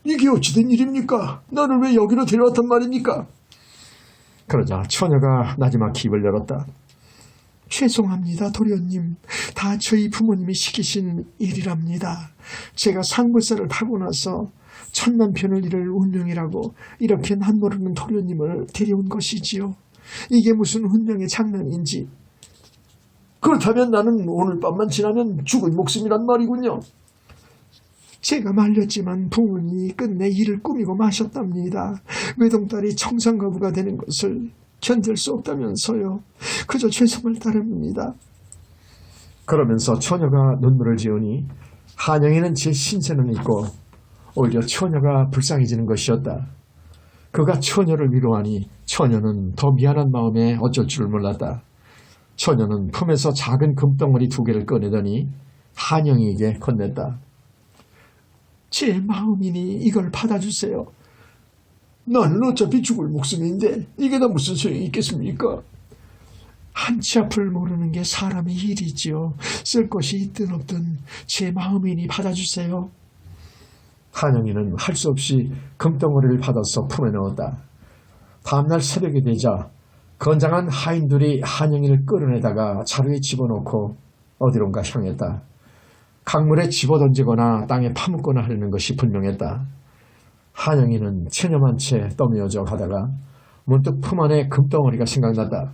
이게 어찌된 일입니까? 나를 왜 여기로 데려왔단 말입니까? 그러자 처녀가 나지막히 입을 열었다. 죄송합니다, 도련님. 다 저희 부모님이 시키신 일이랍니다. 제가 상불사를 타고 나서 첫 남편을 잃을 운명이라고 이렇게 남모르는 도련님을 데려온 것이지요. 이게 무슨 운명의 장난인지. 그렇다면 나는 오늘 밤만 지나면 죽을 목숨이란 말이군요. 제가 말렸지만 부모님이 끝내 일을 꾸미고 마셨답니다. 외동딸이 청산거부가 되는 것을 견딜 수 없다면서요. 그저 죄송을 따릅니다. 그러면서 처녀가 눈물을 지으니 한영이는 제 신세는 있고 오히려 처녀가 불쌍해지는 것이었다. 그가 처녀를 위로하니 처녀는 더 미안한 마음에 어쩔 줄 몰랐다. 처녀는 품에서 작은 금덩어리 2개를 꺼내더니 한영이에게 건넸다. 제 마음이니 이걸 받아주세요. 나는 어차피 죽을 목숨인데 이게 다 무슨 소용이 있겠습니까? 한치 앞을 모르는 게 사람의 일이지요. 쓸 것이 있든 없든 제 마음이니 받아주세요. 한영이는 할 수 없이 금덩어리를 받아서 품에 넣었다. 다음날 새벽이 되자 건장한 하인들이 한영이를 끌어내다가 자루에 집어넣고 어디론가 향했다. 강물에 집어던지거나 땅에 파묻거나 하려는 것이 분명했다. 한영이는 체념한 채 떠미어져 가다가 문득 품 안에 금덩어리가 생각났다.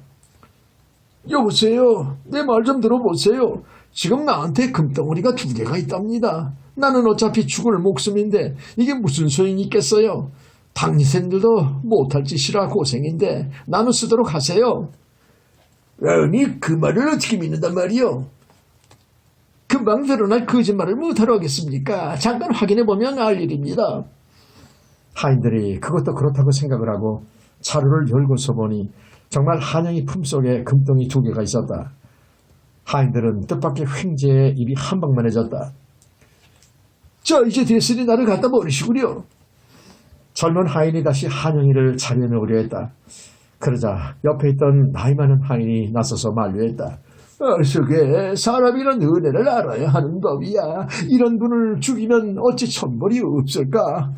여보세요. 내 말 좀 들어보세요. 지금 나한테 금덩어리가 2개가 있답니다. 나는 어차피 죽을 목숨인데 이게 무슨 소용이 있겠어요. 당신들도 못할 짓이라 고생인데 나눠 쓰도록 하세요. 아니 그 말을 어떻게 믿는단 말이요. 금방 드러날 거짓말을 못하러 하겠습니까? 잠깐 확인해보면 알 일입니다. 하인들이 그것도 그렇다고 생각을 하고 자루를 열고서 보니 정말 한영이 품속에 금덩이 2개가 있었다. 하인들은 뜻밖의 횡재에 입이 한방만해졌다. 자 이제 됐으니 나를 갖다 버리시구려. 젊은 하인이 다시 한영이를 자리에 넣으려 했다. 그러자 옆에 있던 나이 많은 하인이 나서서 만류했다. 어서게 사람이란 은혜를 알아야 하는 법이야. 이런 분을 죽이면 어찌 천벌이 없을까.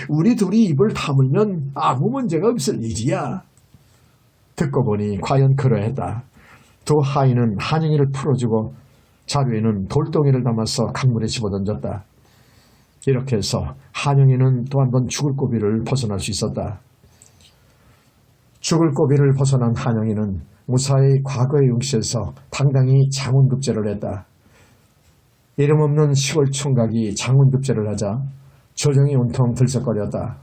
우리 둘이 입을 다물면 아무 문제가 없을 일이야. 듣고 보니 과연 그러했다. 2 하인은 한영이를 풀어주고 자루에는 돌덩이를 담아서 강물에 집어던졌다. 이렇게 해서 한영이는 또 한 번 죽을 고비를 벗어날 수 있었다. 죽을 고비를 벗어난 한영이는 무사히 과거의 응시에서 당당히 장훈급제를 했다. 이름 없는 시골 총각이 장훈급제를 하자 조정이 온통 들썩거렸다.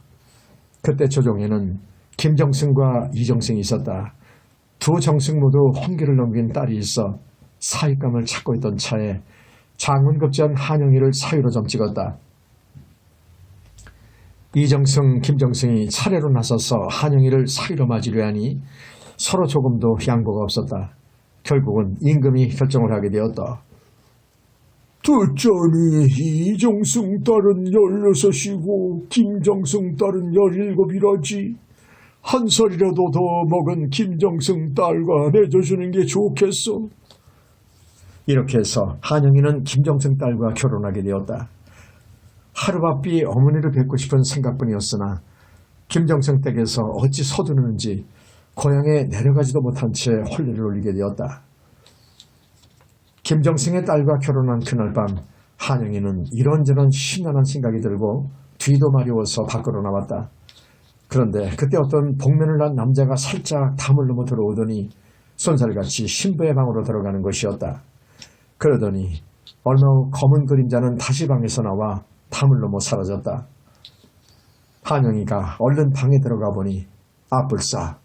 그때 조정에는 김정승과 이정승이 있었다. 2 정승 모두 홍기를 넘긴 딸이 있어 사윗감을 찾고 있던 차에 장훈급제한 한영이를 사위로 점 찍었다. 이정승, 김정승이 차례로 나서서 한영이를 사위로 맞이려 하니 서로 조금도 양보가 없었다. 결국은 임금이 결정을 하게 되었다. 듣자니 이정승 딸은 16이고 김정승 딸은 17이라지. 한 살이라도 더 먹은 김정승 딸과 맺어주는 게 좋겠어. 이렇게 해서 한영이는 김정승 딸과 결혼하게 되었다. 하루바삐 어머니를 뵙고 싶은 생각뿐이었으나 김정승 댁에서 어찌 서두르는지 고향에 내려가지도 못한 채 혼례를 올리게 되었다. 김정승의 딸과 결혼한 그날 밤 한영이는 이런저런 심란한 생각이 들고 뒤도 마려워서 밖으로 나왔다. 그런데 그때 어떤 복면을 난 남자가 살짝 담을 넘어 들어오더니 손살같이 신부의 방으로 들어가는 것이었다. 그러더니 얼마 후 검은 그림자는 다시 방에서 나와 담을 넘어 사라졌다. 한영이가 얼른 방에 들어가 보니 아뿔싸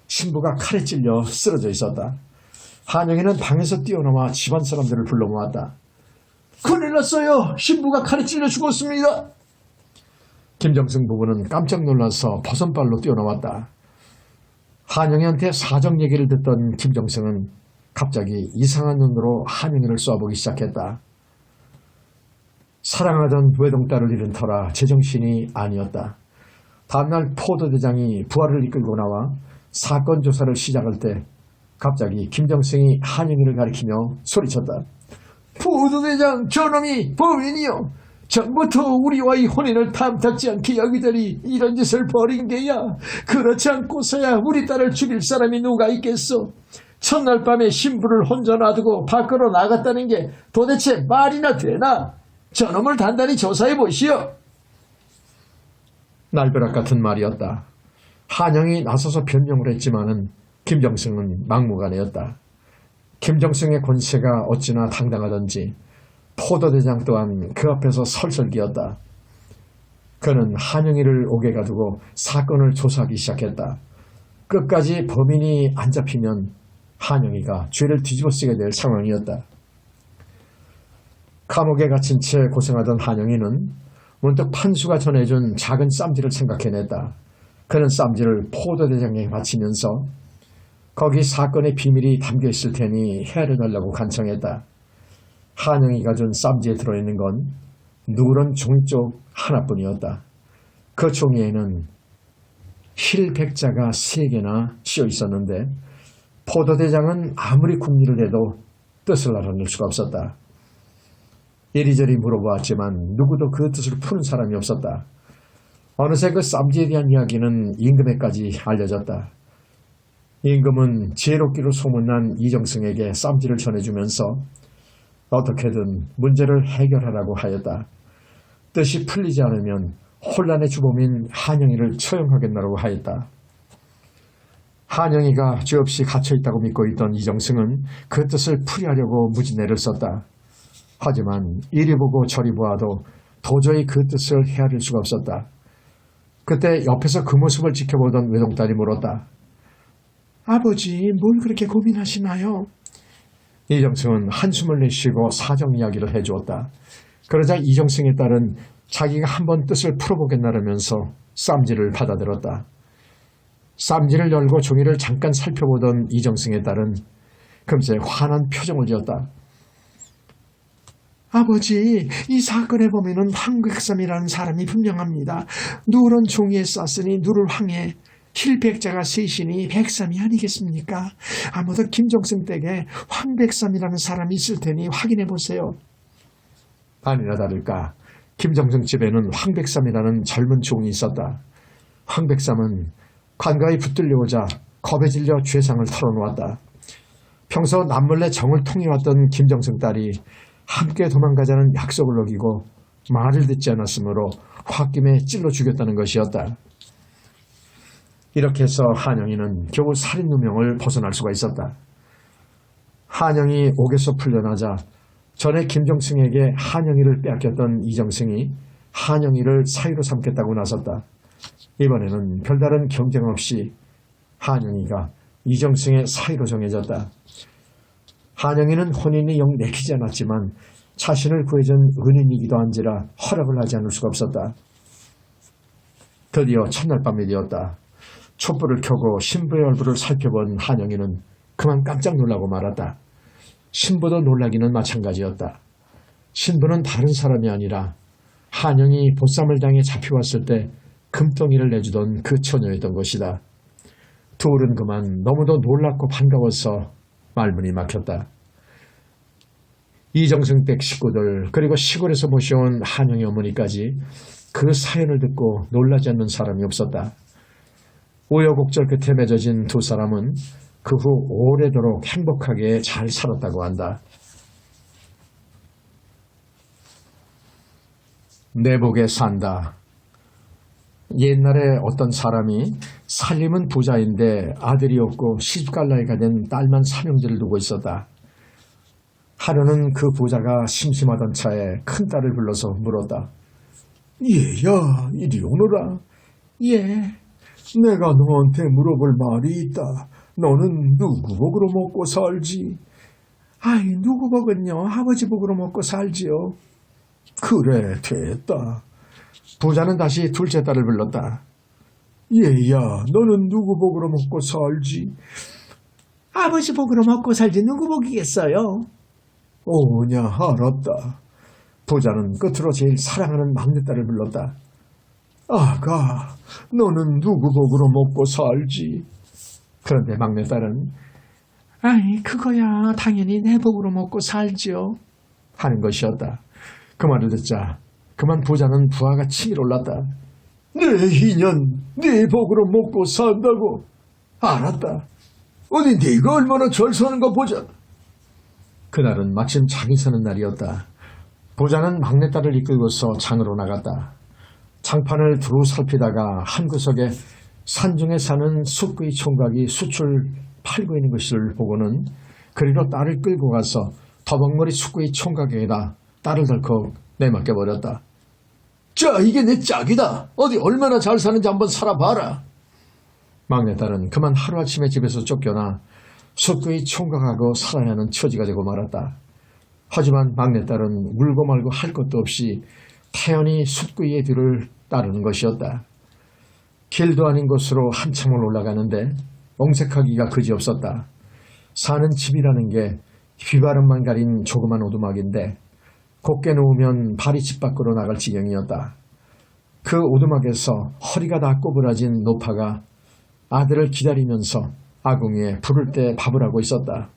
신부가 칼에 찔려 쓰러져 있었다. 한영이는 방에서 뛰어나와 집안 사람들을 불러 모았다. 큰일 났어요. 신부가 칼에 찔려 죽었습니다. 김정승 부부는 깜짝 놀라서 버선발로 뛰어나왔다. 한영이한테 사정 얘기를 듣던 김정승은 갑자기 이상한 눈으로 한영이를 쏘아보기 시작했다. 사랑하던 외동딸을 잃은 터라 제정신이 아니었다. 다음날 포도대장이 부하를 이끌고 나와 사건 조사를 시작할 때 갑자기 김정승이 한영이를 가리키며 소리쳤다. 포도대장 저놈이 범인이요. 전부터 우리와의 혼인을 탐탁지 않게 여기더니 이런 짓을 벌인 게야. 그렇지 않고서야 우리 딸을 죽일 사람이 누가 있겠소. 첫날 밤에 신부를 혼자 놔두고 밖으로 나갔다는 게 도대체 말이나 되나. 저놈을 단단히 조사해 보시오. 날벼락 같은 말이었다. 한영이 나서서 변명을 했지만은 김정승은 막무가내였다. 김정승의 권세가 어찌나 당당하던지 포도대장 또한 그 앞에서 설설기었다. 그는 한영이를 옥에 가두고 사건을 조사하기 시작했다. 끝까지 범인이 안 잡히면 한영이가 죄를 뒤집어쓰게 될 상황이었다. 감옥에 갇힌 채 고생하던 한영이는 문득 판수가 전해준 작은 쌈지를 생각해냈다. 그는 쌈지를 포도대장에게 바치면서 거기 사건의 비밀이 담겨있을 테니 헤아려달라고 간청했다. 한영이가 준 쌈지에 들어있는 건 누런 종이쪽 하나뿐이었다. 그 종이에는 힐백자가 3개나 씌어 있었는데 포도대장은 아무리 궁리를 해도 뜻을 알아낼 수가 없었다. 이리저리 물어보았지만 누구도 그 뜻을 푸는 사람이 없었다. 어느새 그 쌈지에 대한 이야기는 임금에까지 알려졌다. 임금은 지혜롭기로 소문난 이정승에게 쌈지를 전해주면서 어떻게든 문제를 해결하라고 하였다. 뜻이 풀리지 않으면 혼란의 주범인 한영이를 처형하겠다고 하였다. 한영이가 죄없이 갇혀있다고 믿고 있던 이정승은 그 뜻을 풀이하려고 무진애를 썼다. 하지만 이리 보고 저리 보아도 도저히 그 뜻을 헤아릴 수가 없었다. 그때 옆에서 그 모습을 지켜보던 외동딸이 물었다. 아버지, 뭘 그렇게 고민하시나요? 이정승은 한숨을 내쉬고 사정 이야기를 해주었다. 그러자 이정승의 딸은 자기가 한번 뜻을 풀어보겠나라면서 쌈지를 받아들었다. 쌈지를 열고 종이를 잠깐 살펴보던 이정승의 딸은 금세 환한 표정을 지었다. 아버지, 이 사건의 범인은 황백삼이라는 사람이 분명합니다. 누런 종이에 쌌으니 누를 황해, 힐백자가 셋이니 백삼이 아니겠습니까? 아무도 김정승 댁에 황백삼이라는 사람이 있을 테니 확인해 보세요. 아니나 다를까 김정승 집에는 황백삼이라는 젊은 종이 있었다. 황백삼은 관가에 붙들려오자 겁에 질려 죄상을 털어놓았다. 평소 남몰래 정을 통해왔던 김정승 딸이 함께 도망가자는 약속을 어기고 말을 듣지 않았으므로 홧김에 찔러 죽였다는 것이었다. 이렇게 해서 한영이는 겨우 살인 누명을 벗어날 수가 있었다. 한영이 옥에서 풀려나자 전에 김정승에게 한영이를 빼앗겼던 이정승이 한영이를 사위로 삼겠다고 나섰다. 이번에는 별다른 경쟁 없이 한영이가 이정승의 사위로 정해졌다. 한영이는 혼인이 영 내키지 않았지만 자신을 구해준 은인이기도 한지라 허락을 하지 않을 수가 없었다. 드디어 첫날 밤이 되었다. 촛불을 켜고 신부의 얼굴을 살펴본 한영이는 그만 깜짝 놀라고 말았다. 신부도 놀라기는 마찬가지였다. 신부는 다른 사람이 아니라 한영이 보쌈을 당해 잡혀왔을 때 금덩이를 내주던 그 처녀였던 것이다. 둘은 그만 너무도 놀랍고 반가워서 말문이 막혔다. 이정승 댁 식구들 그리고 시골에서 모셔온 한영의 어머니까지 그 사연을 듣고 놀라지 않는 사람이 없었다. 우여곡절 끝에 맺어진 두 사람은 그 후 오래도록 행복하게 잘 살았다고 한다. 내복에 산다. 옛날에 어떤 사람이 살림은 부자인데 아들이 없고 시집갈 나이가 된 딸만 삼형제를 두고 있었다. 하루는 그 부자가 심심하던 차에 큰딸을 불러서 물었다. 얘야, 이리 오너라. 예. 내가 너한테 물어볼 말이 있다. 너는 누구 복으로 먹고 살지? 아이, 누구 복은요? 아버지 복으로 먹고 살지요. 그래, 됐다. 부자는 다시 둘째 딸을 불렀다. 얘야, 너는 누구 복으로 먹고 살지? 아버지 복으로 먹고 살지 누구 복이겠어요? 오냐, 알았다. 부자는 끝으로 제일 사랑하는 막내딸을 불렀다. 아가, 너는 누구 복으로 먹고 살지? 그런데 막내딸은 아이, 그거야 당연히 내 복으로 먹고 살지요 하는 것이었다. 그 말을 듣자 그만 부자는 부하가 치밀어 올랐다. 내 인연, 네 복으로 먹고 산다고? 알았다. 어디 네가 얼마나 잘 사는가 보자. 그날은 마침 장이 서는 날이었다. 부자는 막내딸을 이끌고서 장으로 나갔다. 장판을 두루 살피다가 한 구석에 산중에 사는 숫구이 총각이 숯을 팔고 있는 것을 보고는 그리로 딸을 끌고 가서 더벅머리 숫구이 총각에다 딸을 덜컥 내맡겨버렸다. 자, 이게 내 짝이다. 어디 얼마나 잘 사는지 한번 살아봐라. 막내딸은 그만 하루아침에 집에서 쫓겨나 숫구이 총각하고 살아야 하는 처지가 되고 말았다. 하지만 막내딸은 울고 말고 할 것도 없이 태연히 숫구이의 뒤를 따르는 것이었다. 길도 아닌 곳으로 한참을 올라가는데 엉색하기가 그지없었다. 사는 집이라는 게 휘바람만 가린 조그만 오두막인데 곱게 누우면 발이 집 밖으로 나갈 지경이었다. 그 오두막에서 허리가 다 꼬부라진 노파가 아들을 기다리면서 아궁이에 불을 때 밥을 하고 있었다.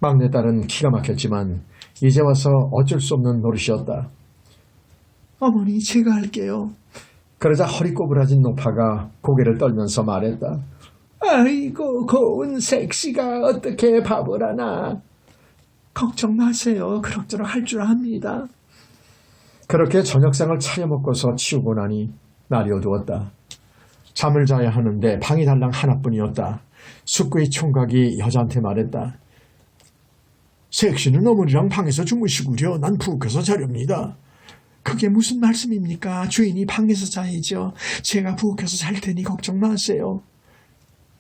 막내딸은 기가 막혔지만 이제 와서 어쩔 수 없는 노릇이었다. 어머니, 제가 할게요. 그러자 허리 꼬부라진 노파가 고개를 떨면서 말했다. 아이고, 고운 색시가 어떻게 밥을 하나. 걱정 마세요. 그럭저럭 할 줄 압니다. 그렇게 저녁상을 차려 먹고서 치우고 나니 날이 어두웠다. 잠을 자야 하는데 방이 달랑 하나뿐이었다. 숙구의 총각이 여자한테 말했다. 색시는 어머니랑 방에서 주무시구려. 난 부엌에서 자렵니다. 그게 무슨 말씀입니까? 주인이 방에서 자야죠. 제가 부엌에서 잘 테니 걱정 마세요.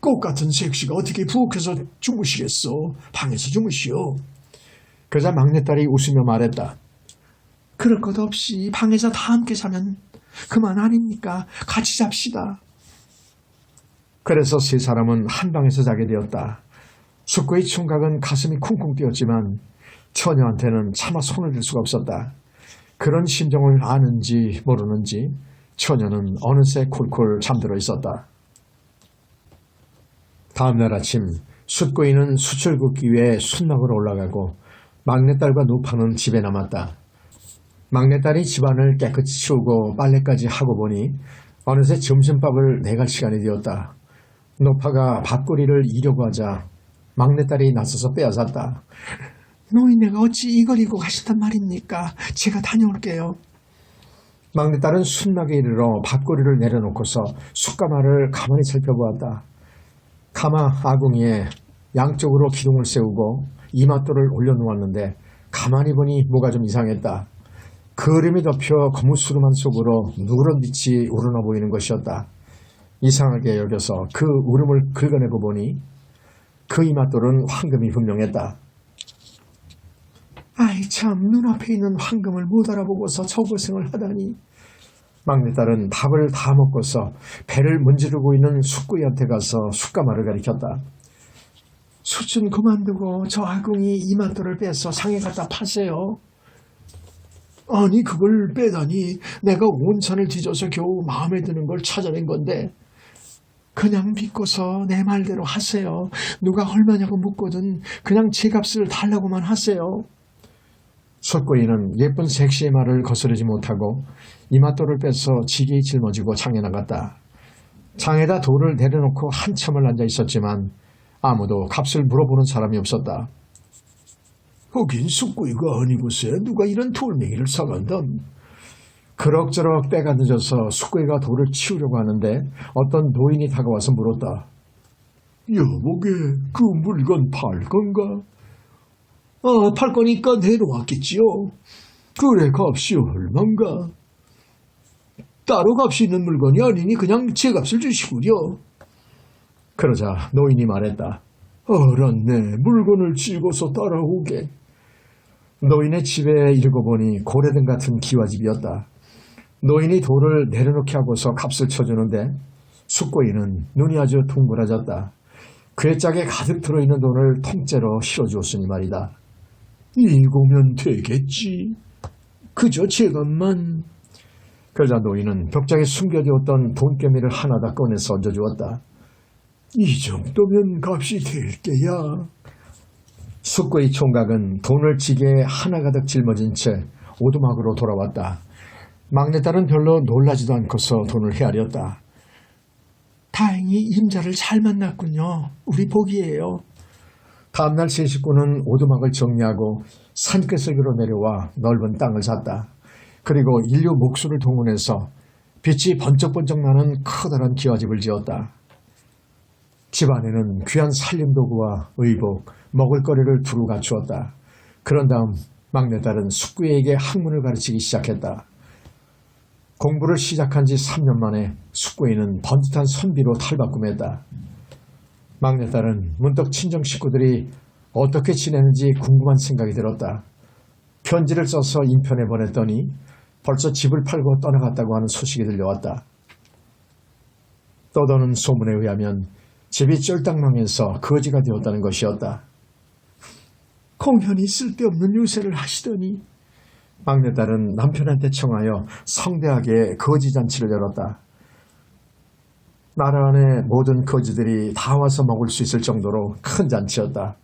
꽃 같은 색시가 어떻게 부엌에서 주무시겠소? 방에서 주무시오. 그러자 막내딸이 웃으며 말했다. 그럴 것 없이 방에서 다 함께 자면 그만 아닙니까? 같이 잡시다. 그래서 세 사람은 한 방에서 자게 되었다. 숙구의 총각은 가슴이 쿵쿵 뛰었지만 처녀한테는 차마 손을 댈 수가 없었다. 그런 심정을 아는지 모르는지 처녀는 어느새 콜콜 잠들어 있었다. 다음날 아침 숫고이는 숯을 굽기 위해 숯막으로 올라가고 막내딸과 노파는 집에 남았다. 막내딸이 집안을 깨끗이 치우고 빨래까지 하고 보니 어느새 점심밥을 내갈 시간이 되었다. 노파가 밥꼬리를 이려고 하자 막내딸이 나서서 빼앗았다. 노인네가 어찌 이걸 이고 가신단 말입니까? 제가 다녀올게요. 막내딸은 숯막에 이르러 밥꼬리를 내려놓고서 숯가마를 가만히 살펴보았다. 가마 아궁이에 양쪽으로 기둥을 세우고 이맛돌을 올려놓았는데 가만히 보니 뭐가 좀 이상했다. 그림이 덮여 거무스름한 속으로 누런 빛이 우러나 보이는 것이었다. 이상하게 여겨서 그 울음을 긁어내고 보니 그 이맛돌은 황금이 분명했다. 아이 참, 눈앞에 있는 황금을 못 알아보고서 저 고생을 하다니. 막내딸은 밥을 다 먹고서 배를 문지르고 있는 숙구이한테 가서 숯가마를 가리켰다. 숯은 그만두고 저 아궁이 이맛돌을 빼서 상에 갖다 파세요. 아니 그걸 빼다니. 내가 온 산을 뒤져서 겨우 마음에 드는 걸 찾아낸 건데. 그냥 믿고서 내 말대로 하세요. 누가 얼마냐고 묻거든 그냥 제 값을 달라고만 하세요. 숫고이는 예쁜 색시의 말을 거스르지 못하고 이맛돌을 빼서 지게에 짊어지고 장에 나갔다. 장에다 돌을 내려놓고 한참을 앉아 있었지만 아무도 값을 물어보는 사람이 없었다. 거긴 숫고이가 아니고서 누가 이런 돌멩이를 사간담. 그럭저럭 때가 늦어서 숫고이가 돌을 치우려고 하는데 어떤 노인이 다가와서 물었다. 여보게 그 물건 팔 건가? 팔 거니까 내놓았겠지요. 그래 값이 얼만가? 따로 값이 있는 물건이 아니니 그냥 제 값을 주시구려. 그러자 노인이 말했다. 알았네. 물건을 쥐고서 따라오게. 노인의 집에 이르고 보니 고래등 같은 기와집이었다. 노인이 돌을 내려놓게 하고서 값을 쳐주는데 숫고이는 눈이 아주 둥그러졌다. 그의 짝에 가득 들어있는 돈을 통째로 실어주었으니 말이다. 이거면 되겠지. 그저 제값만. 그러자 노인은 벽장에 숨겨두었던 돈개미를 하나다 꺼내서 얹어주었다. 이 정도면 값이 될 게야. 숫고이 총각은 돈을 지게에 하나 가득 짊어진 채 오두막으로 돌아왔다. 막내딸은 별로 놀라지도 않고서 돈을 헤아렸다. 다행히 임자를 잘 만났군요. 우리 복이에요. 다음날 세 식구는 오두막을 정리하고 산끝으로 내려와 넓은 땅을 샀다. 그리고 인류 목수를 동원해서 빛이 번쩍번쩍 나는 커다란 기와집을 지었다. 집 안에는 귀한 살림도구와 의복, 먹을거리를 두루 갖추었다. 그런 다음 막내딸은 숙구에게 학문을 가르치기 시작했다. 공부를 시작한 지 3년 만에 숙구이는 번듯한 선비로 탈바꿈했다. 막내딸은 문득 친정 식구들이 어떻게 지내는지 궁금한 생각이 들었다. 편지를 써서 인편에 보냈더니 벌써 집을 팔고 떠나갔다고 하는 소식이 들려왔다. 떠도는 소문에 의하면 집이 쫄딱 망해서 거지가 되었다는 것이었다. 공연히 쓸데없는 유세를 하시더니. 막내딸은 남편한테 청하여 성대하게 거지잔치를 열었다. 나라 안의 모든 거지들이 다 와서 먹을 수 있을 정도로 큰 잔치였다.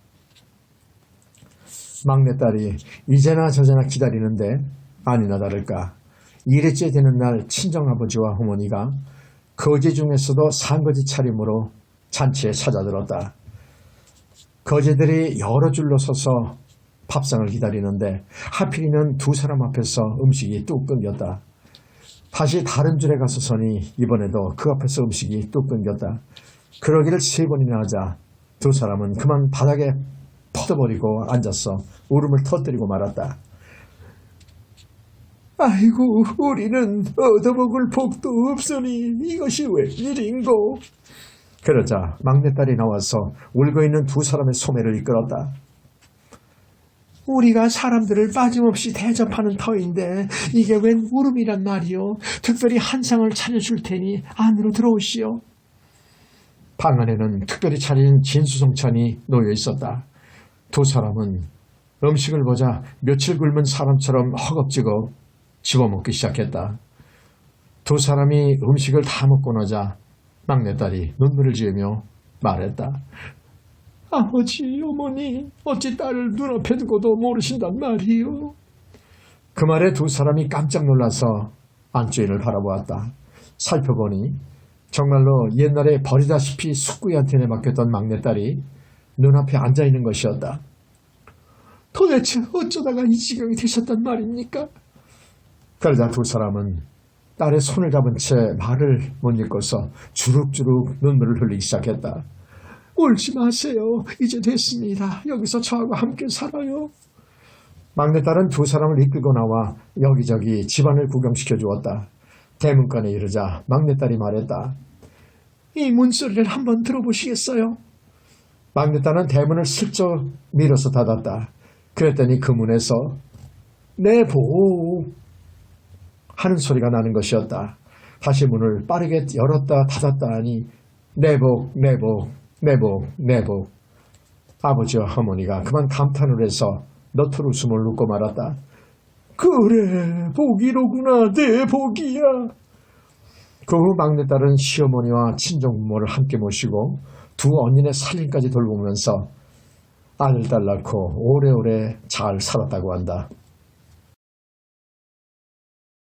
막내딸이 이제나 저제나 기다리는데 아니나 다를까 2일째 되는 날 친정아버지와 어머니가 거지 중에서도 산거지 차림으로 잔치에 찾아들었다. 거지들이 여러 줄로 서서 밥상을 기다리는데 하필이면 두 사람 앞에서 음식이 뚝 끊겼다. 다시 다른 줄에 가서 서니 이번에도 그 앞에서 음식이 뚝 끊겼다. 그러기를 3번이나 하자 두 사람은 그만 바닥에 퍼져버리고 앉아서 울음을 터뜨리고 말았다. 아이고, 우리는 얻어먹을 복도 없으니 이것이 웬일인고. 그러자 막내딸이 나와서 울고 있는 두 사람의 소매를 이끌었다. 우리가 사람들을 빠짐없이 대접하는 터인데 이게 웬 울음이란 말이오. 특별히 한상을 차려줄 테니 안으로 들어오시오. 방 안에는 특별히 차린 진수성찬이 놓여 있었다. 두 사람은 음식을 보자 며칠 굶은 사람처럼 허겁지겁 집어먹기 시작했다. 두 사람이 음식을 다 먹고 나자 막내딸이 눈물을 지으며 말했다. 아버지, 어머니, 어찌 딸을 눈앞에 두고도 모르신단 말이오. 그 말에 두 사람이 깜짝 놀라서 안주인을 바라보았다. 살펴보니 정말로 옛날에 버리다시피 숙구이한테 내맡겼던 막내딸이 눈앞에 앉아있는 것이었다. 도대체 어쩌다가 이 지경이 되셨단 말입니까? 그러자 두 사람은 딸의 손을 잡은 채 말을 못 잇고서 주룩주룩 눈물을 흘리기 시작했다. 울지 마세요. 이제 됐습니다. 여기서 저하고 함께 살아요. 막내딸은 두 사람을 이끌고 나와 여기저기 집안을 구경시켜 주었다. 대문간에 이르자 막내딸이 말했다. 이 문소리를 한번 들어보시겠어요? 막내딸은 대문을 슬쩍 밀어서 닫았다. 그랬더니 그 문에서 내복 하는 소리가 나는 것이었다. 다시 문을 빠르게 열었다 닫았다 하니 내복 내복 내복 내복. 아버지와 어머니가 그만 감탄을 해서 너털 웃음을 웃고 말았다. 그래, 복이로구나. 내 복이야. 그 후 막내딸은 시어머니와 친정부모를 함께 모시고 두 언니네 살림까지 돌보면서 아들 딸 낳고 오래오래 잘 살았다고 한다.